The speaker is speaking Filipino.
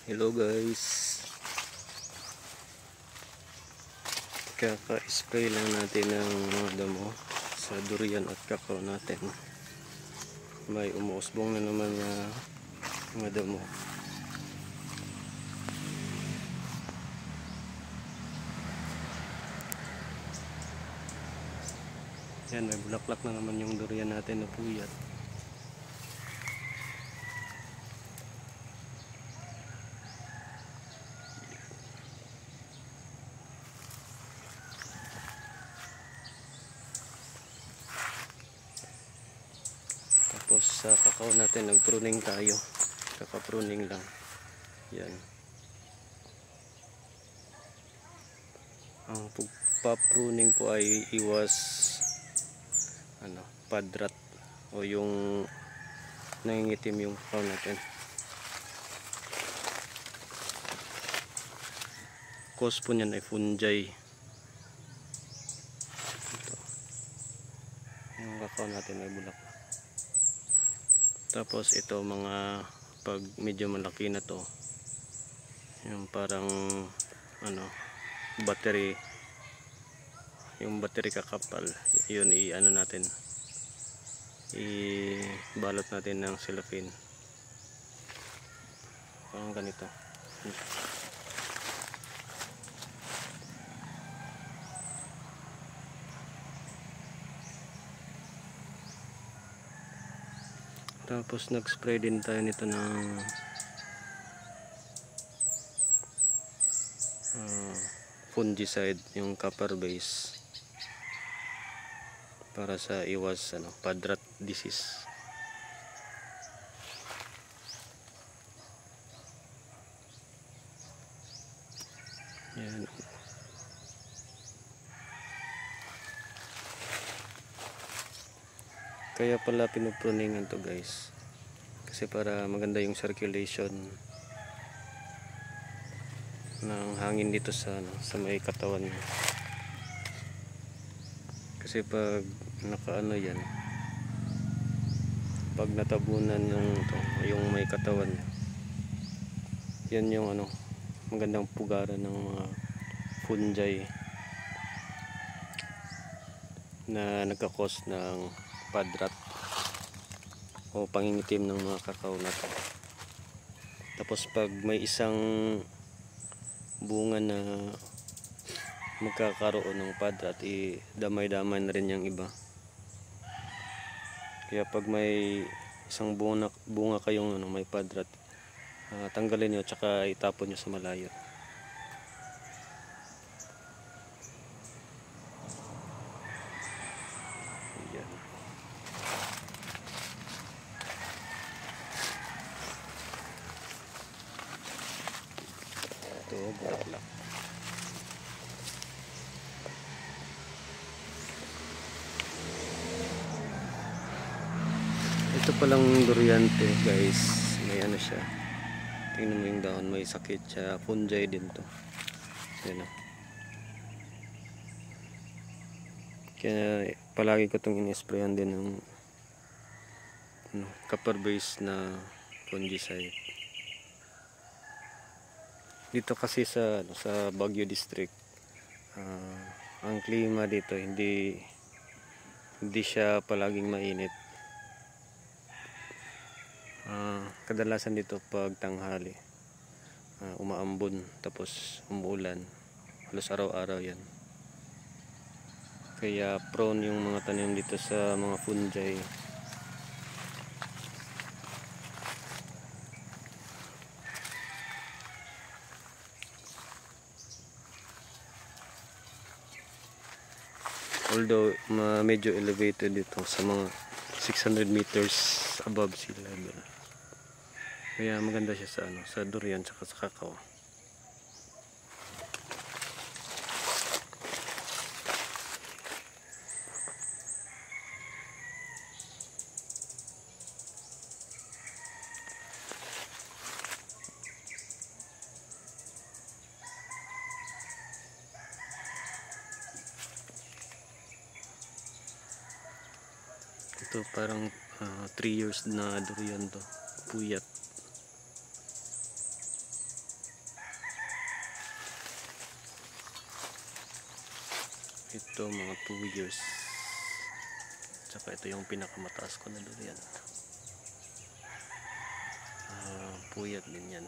Hello guys, kaka-spray lang natin ng mga damo sa durian at kakao natin. May umuusbong na naman na mga damo. Yan, may bulaklak na naman yung durian natin na puyat. Tapos sa kakao natin nag-pruning tayo, kaka-pruning lang. Yan, ang pagpa-pruning po ay iwas padrat o yung nangingitim yung kakao natin. Cause po niyan ay fungi. Ito, yung kakao natin ay bulaklak. Tapos ito mga pag medyo malaki na to, yung parang battery, yung battery kakapal, yun natin, ibalot natin ng cellophane parang ganito. Tapos nag-spray din tayo nito ng fungicide, yung copper base, para sa iwas padrat disease. Yan. Kaya pala pinupruningan to guys, kasi para maganda yung circulation ng hangin dito sa may katawan niya. Kasi pag yan, pag natabunan yung may katawan, yan yung magandang pugaran ng mga fungi na nagkakos ng padrat o pangingitim ng mga kakao natin. Tapos pag may isang bunga na magkakaroon ng padrat, damay-damay na rin yung iba. Kaya pag may isang bunga kayong may padrat, tanggalin nyo tsaka itapon nyo sa malayo. Ayan. Ito, bulaklak. Ito palang duriante guys, may siya, tingnan mo yung dahon, may sakit siya, fungi din to. Yan. Kaya palagi ko itong in-sprayan din ng copper base na fungicide. Dito kasi sa Baguio district, ang klima dito hindi siya palaging mainit. Kadalasan dito pag tanghali, umaambon tapos umuulan, halos araw-araw yan. Kaya prone yung mga tanim dito sa mga fungi. Although medyo elevated dito sa mga 600 meters above sea level. Kaya maganda siya sa durian tsaka sa kakao. Ito parang 3 years na durian to, puyat. Ito mga 2 years. Tsaka ito yung pinakamataas ko na durian. Puyat din yan.